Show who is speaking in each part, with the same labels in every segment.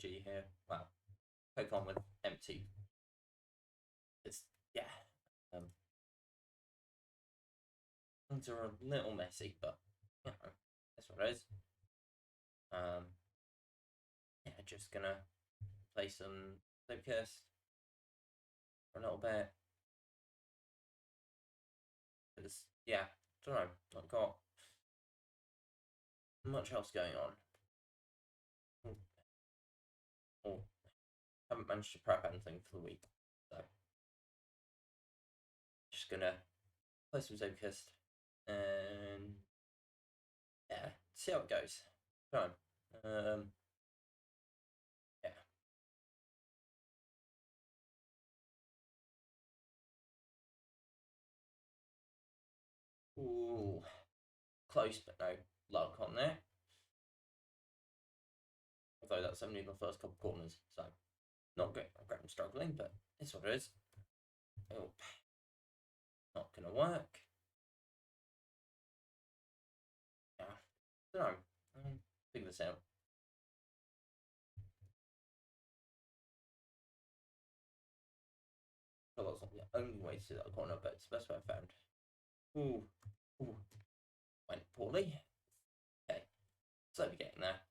Speaker 1: energy here. Well, poke on with empty. It's, yeah. Things are a little messy, but, you know, that's what it is. Yeah, just gonna play some Zeepkist for a little bit. Because, yeah, don't know, not got much else going on. Or haven't managed to prep anything for the week, so just gonna play some Zeepkist and yeah, see how it goes. So, yeah. Ooh, close, but no luck on there. Although that's only the first couple corners, so not great. I'm struggling, but it's what it is. Oh, not gonna work. Yeah, don't know. Figure this out. Well, that's not the only way to do that corner, but it's the best way I found. Ooh, ooh, went poorly. Okay, slowly getting there.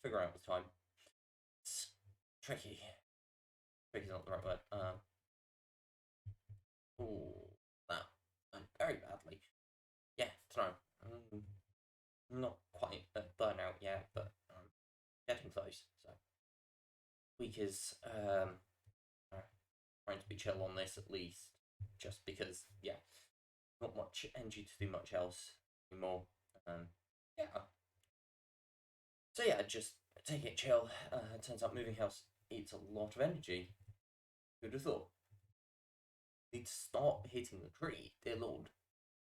Speaker 1: Figure out the time. It's tricky. Tricky's not the right word. Ooh, that went very badly. Yeah, don't know. Not quite at burnout yet, but getting close. So week is trying to be chill on this at least, just because yeah, not much energy to do much else anymore. Yeah. So yeah, just take it chill. Turns out moving house eats a lot of energy. Who'd have thought? Need to stop hitting the tree, dear lord.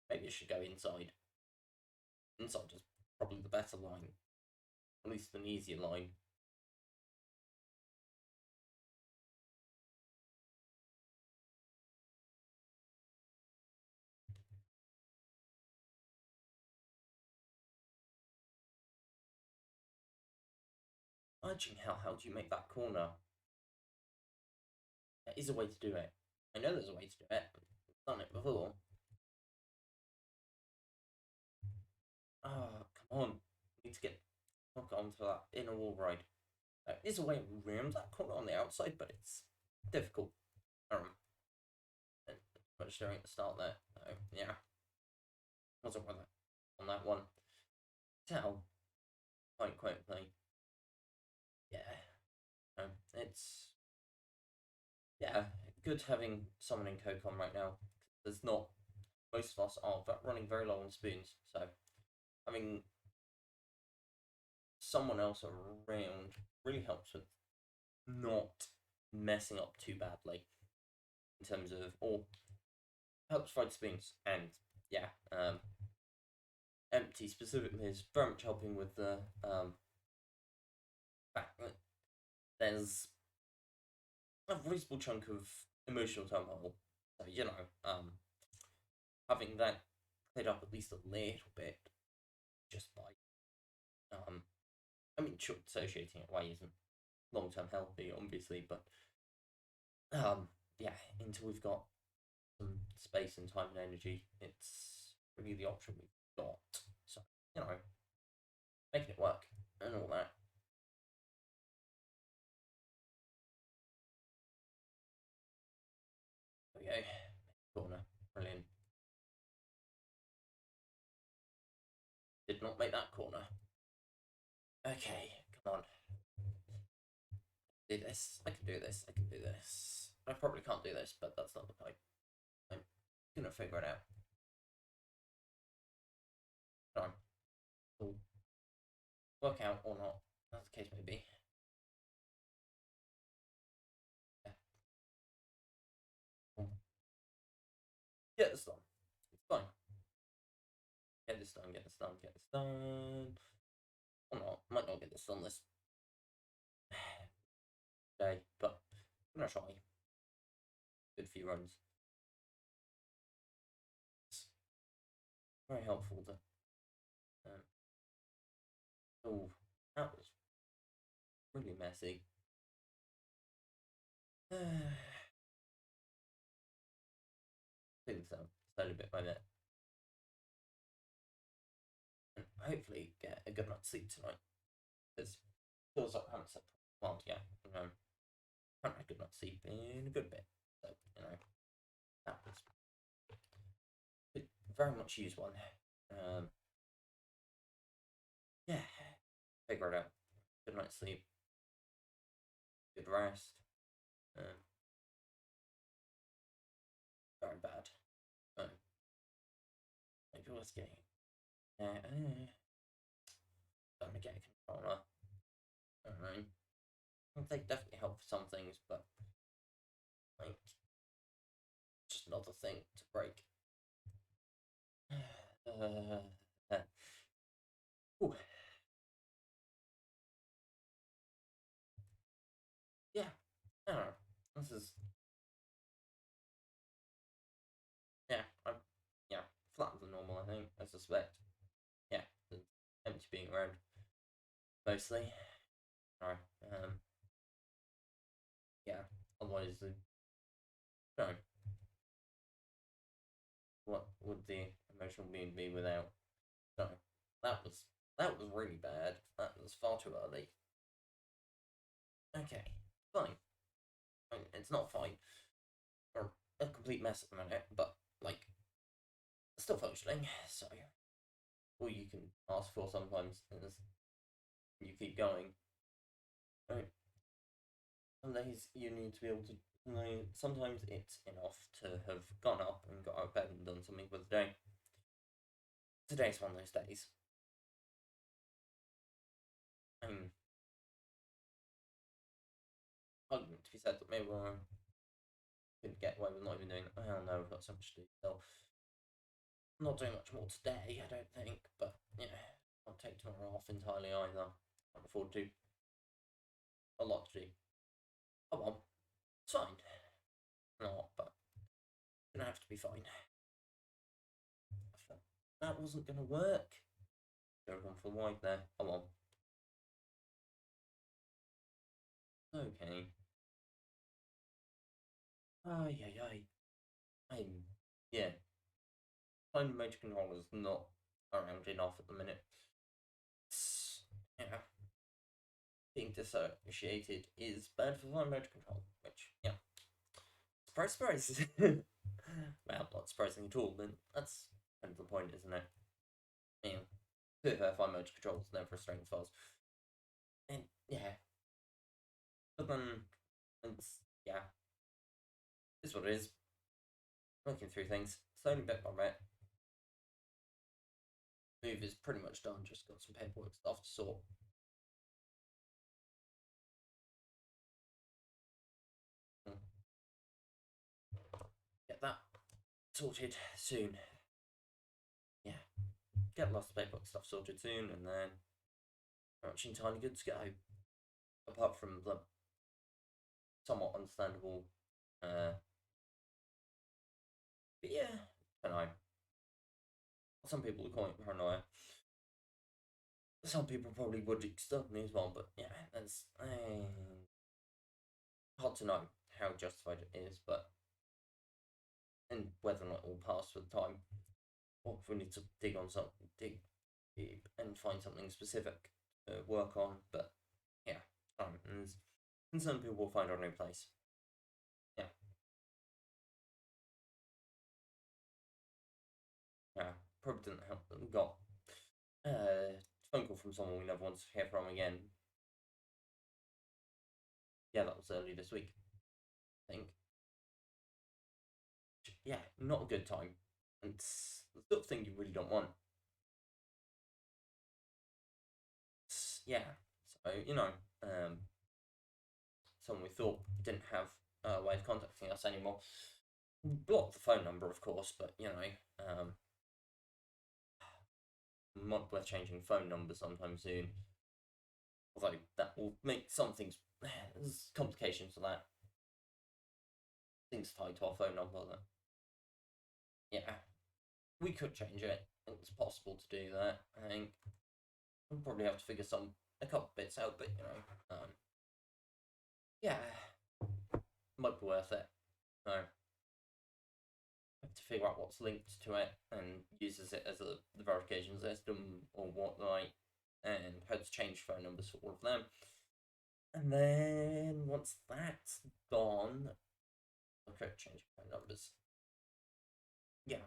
Speaker 1: Maybe I should go inside. Inside is probably the better line, at least an easier line. Urging hell, how do you make that corner? There is a way to do it. I know there's a way to do it. I've done it before. Oh, come on. I need to get hook onto that inner wall ride. There is a way around that corner on the outside, but it's difficult. Much staring at the start there. So, yeah. Wasn't worth it on that one. Tell, quite quickly. Yeah. It's, yeah, good having someone in CoG right now. There's not, most of us are running very low on spoons, so having someone else around really helps with not messing up too badly in terms of, or helps find spoons. And yeah, empty specifically is very much helping with the fact that there's a reasonable chunk of emotional turmoil. So you know, having that cleared up at least a little bit, just by I mean, sure, associating it away isn't long term healthy, obviously, but yeah, until we've got some space and time and energy, it's really the option we've got. So, you know, making it work and all that. There we go. Corner. Brilliant. Did not make that corner. Okay, come on. Do this. I can do this. I can do this. I probably can't do this, but that's not the point. I'm gonna figure it out. Fine. It'll work out or not, as the case may be. Get this done. It's fine. Get this done, get this done, get this done. Or not. Might not get this done this day, but I'm gonna try. Good few runs. It's very helpful that. Oh, that was really messy. Doing so slowly bit by bit, and hopefully get a good night's sleep tonight. Because it feels like I haven't slept well, yeah, I haven't had a good night's sleep in a good bit. So that was very much use one. Yeah, figure it out. Good night's sleep, good rest. Um, Very bad. Maybe let's get I'm gonna get a controller. I don't know. I think they definitely help for some things, but like just another thing to break. Ooh. Yeah, I don't know. This is I'm flatter than normal. I think. I suspect. Yeah, it's empty being around mostly. Alright. Yeah. Otherwise, no. What would the emotional being be without? No. That was really bad. That was far too early. Okay, fine. I mean, it's not fine or a complete mess at the minute, but like still functioning. So all you can ask for sometimes is you keep going. Right. Some days you need to be able to. Sometimes it's enough to have gone up and got out of bed and done something for the day. Today's one of those days. I mean, argument to be said that maybe I could get away with not even doing it. Well, no, we've got so much to do. So I'm not doing much more today, I don't think. But yeah, I'll take tomorrow off entirely either. Can't afford to. A lot to do. Oh well, it's fine. Not, but gonna have to be fine. I thought that wasn't gonna work. Go on for wide there. Oh well. Okay. Ay ay ay. I'm yeah. Finding motor controllers not around enough at the minute. Yeah. Being dissociated is bad for fine motor control, which yeah. Surprise, surprise. Well, not surprising at all, but that's kind of the point, isn't it? Yeah. To be fair, fine motor control is never a strength of ours. And yeah. But then it's it's what it is. Working through things, slowly bit by bit. Move is pretty much done, just got some paperwork stuff to sort. Get that sorted soon. Yeah. Get lots of paperwork stuff sorted soon, and then pretty much entirely good to go. Apart from the somewhat understandable, but yeah, I don't know. Some people are calling it paranoia. Some people probably would extort me as well, but yeah, that's hard to know how justified it is, but and whether or not it will pass with time, or if we need to dig deep and find something specific to work on. But yeah, and some people will find a new place. Yeah, yeah, probably didn't help that we got a phone call from someone we never want to hear from again. Yeah, that was early this week, I think. Yeah, not a good time. It's the sort of thing you really don't want. Yeah, so someone we thought didn't have a way of contacting us anymore. Blocked the phone number, of course, but might be changing phone number sometime soon. Although that will make some things. There's complications to that. Things tied to our phone number that. Yeah, we could change it. It's possible to do that. I think we'll probably have to figure a couple bits out, but yeah, might be worth it. So, have to figure out what's linked to it and uses it as the verification system or whatnot, and how to change phone numbers for all of them. And then once that's done, I'll try to change phone numbers. Yeah,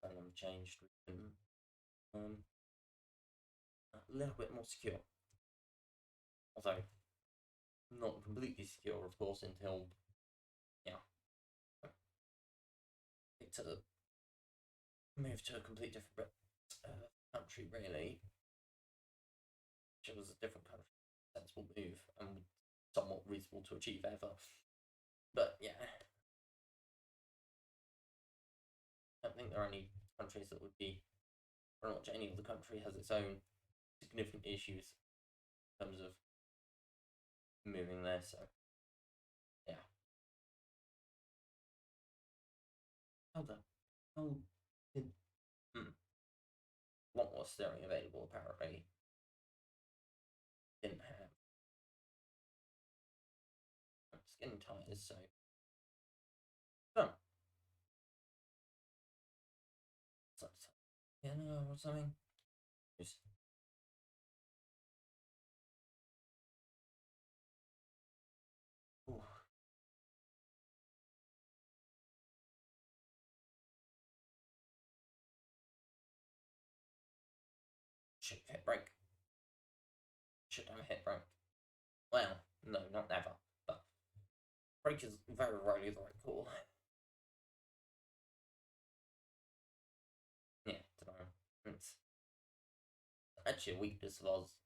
Speaker 1: phone number changed. Um, a little bit more secure, although not completely secure, of course, until yeah, it's a move to a complete different country, really, which was a different country, sensible move and somewhat reasonable to achieve ever. But yeah, I don't think there are any countries that would be, pretty much any other country has its own significant issues in terms of moving there. So yeah, hold on. Oh, hmm. Lot more steering available apparently. Didn't have skin tires, so oh, yeah, no, or something. Just, ooh, should hit brake. Should have hit brake. Well, no, not never, but brake is very rarely the right call. Yeah, don't know. It's actually a weakness of ours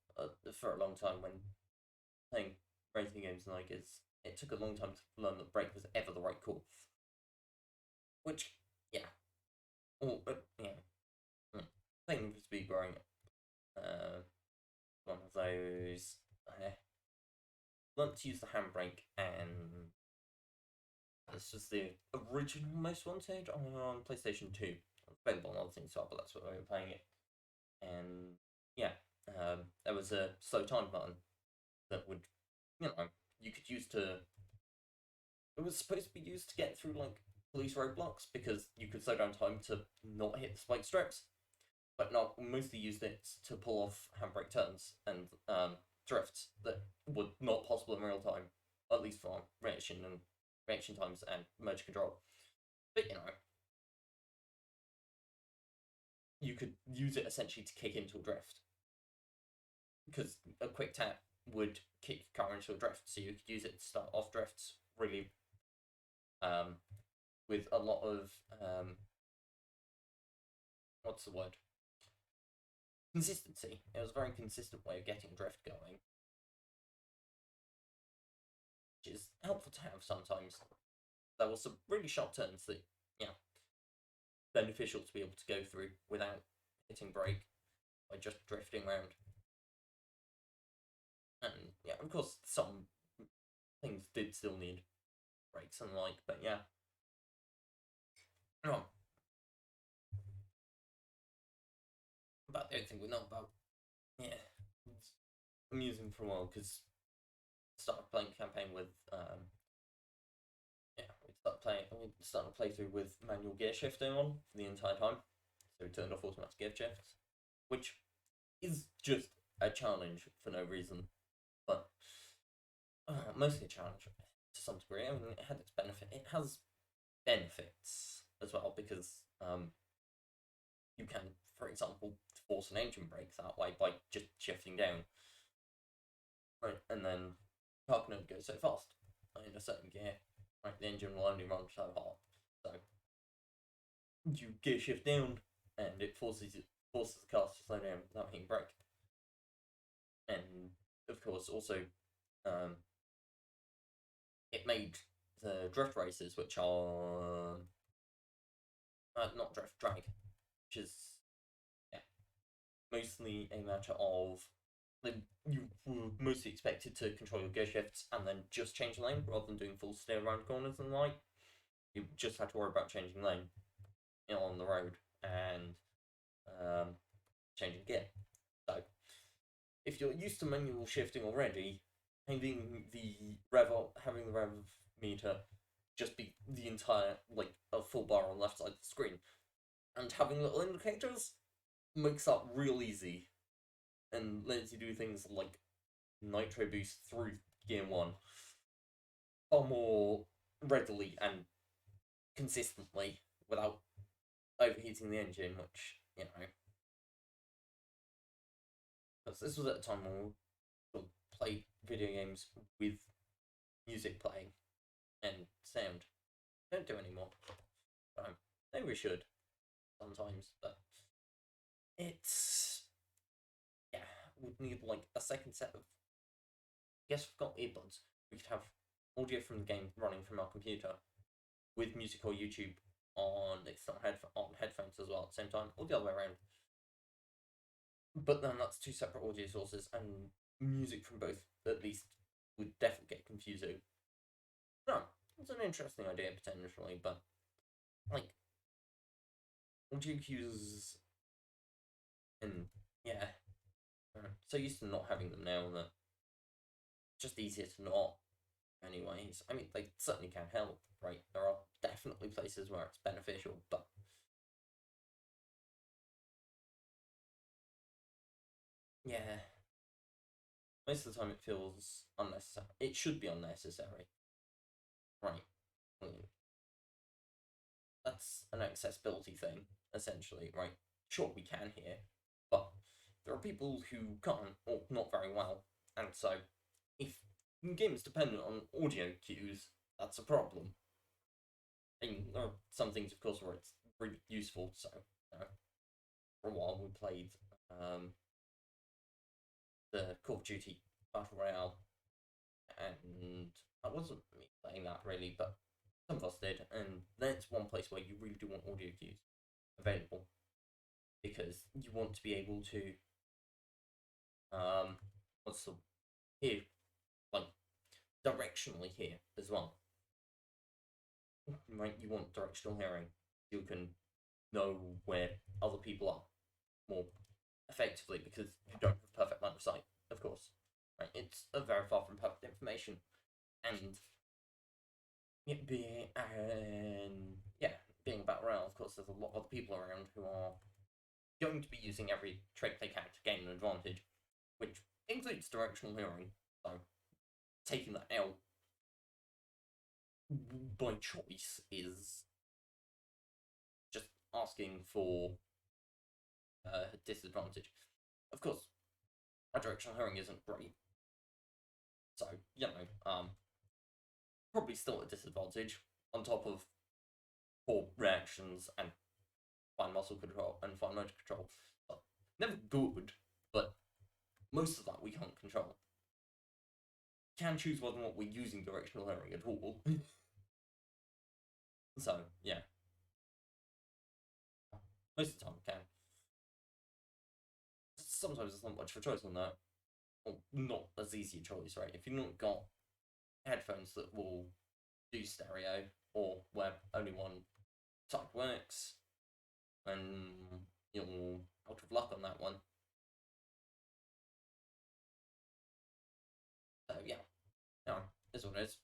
Speaker 1: for a long time when playing racing games like it took a long time to learn that brake was ever the right call. Which, yeah, but yeah, playing for speed growing, one of those. Learned to use the handbrake, and this was the original Most Wanted on PlayStation 2. Available on other things as well, but that's what we were playing it. And yeah, there was a slow time button that would, you could use to. It was supposed to be used to get through like police roadblocks because you could slow down time to not hit the spike strips, but not mostly used it to pull off handbrake turns and drifts that were not possible in real time, at least for reaction times and merge control. But you could use it essentially to kick into a drift because a quick tap would kick your car into a drift, so you could use it to start off drifts really um, with a lot of what's the word, consistency. It was a very consistent way of getting drift going, which is helpful to have sometimes. There were some really sharp turns that, yeah, beneficial to be able to go through without hitting brake by just drifting around. And yeah, of course, some things did still need brakes and the like, but yeah. Oh, but the only thing we know about, yeah, it's amusing for a while because started playing campaign with yeah, we started a playthrough with manual gear shifting on for the entire time. So we turned off automatic gear shifts, which is just a challenge for no reason, but mostly a challenge to some degree. I mean, it had its benefit. It has benefits as well because you can, for example, force an engine brake that way by just shifting down, right, and then the car can only go so fast in a certain gear. Right, the engine will only run so hard. So you gear shift down, and it forces the car to slow down without hitting brake. And of course, also, it made the drift races, which are not drift, drag, which is yeah, mostly a matter of you were mostly expected to control your gear shifts and then just change lane rather than doing full steer around corners and the like. You just had to worry about changing lane on the road and changing gear. So if you're used to manual shifting already having the rev meter just be the entire, like, a full bar on the left side of the screen, and having little indicators makes that real easy and lets you do things like nitro boost through gear 1 far more readily and consistently without overheating the engine, which, because this was at a time when we played video games with music playing and sound. Don't do anymore. Maybe we should sometimes, but it's, yeah, we'd need like a second set of. I guess we've got earbuds. We could have audio from the game running from our computer with music or YouTube on headphones as well at the same time, or the other way around. But then that's two separate audio sources, and music from both at least would definitely get confusing. No, it's an interesting idea potentially, but like audio cues, and yeah, so used to not having them now that it's just easier to not. Anyways, I mean, they certainly can help, right? There are definitely places where it's beneficial, but yeah, most of the time it feels unnecessary. It should be unnecessary, right? That's an accessibility thing, essentially, right? Sure, we can here, but there are people who can't, or not very well, and so if games dependent on audio cues, that's a problem. And there are some things, of course, where it's really useful. So, for a while we played the Call of Duty Battle Royale, and I wasn't me playing that really, but some of us did, and that's one place where you really do want audio cues available because you want to be able to what's the hear, like, directionally hear as well. Right, you want directional hearing. You can know where other people are more effectively because you don't have perfect line of sight, of course. Right, it's a very far from perfect information, and it being being a battle royale, of course, there's a lot of other people around who are going to be using every trick they can to gain an advantage, which includes directional hearing. So taking that out by choice is just asking for disadvantage. Of course, my directional hearing isn't great, so probably still at a disadvantage. On top of poor reactions and fine muscle control and fine motor control, so, never good, but most of that we can't control. Can choose whether or not we're using directional hearing at all. So yeah, most of the time we can. Sometimes there's not much of a choice on that, or not as easy a choice, right? If you've not got headphones that will do stereo, or where only one type works, and you're out of luck on that one. So yeah, no, is what it is.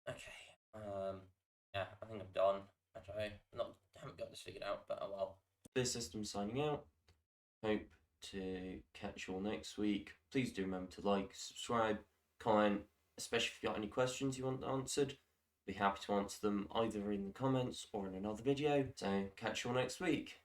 Speaker 1: Okay, yeah, I think I'm done. Actually, haven't got this figured out, but oh well. This system signing out. Hope to catch you all next week. Please do remember to like, subscribe, comment, especially if you've got any questions you want answered. Be happy to answer them either in the comments or in another video. So catch you all next week.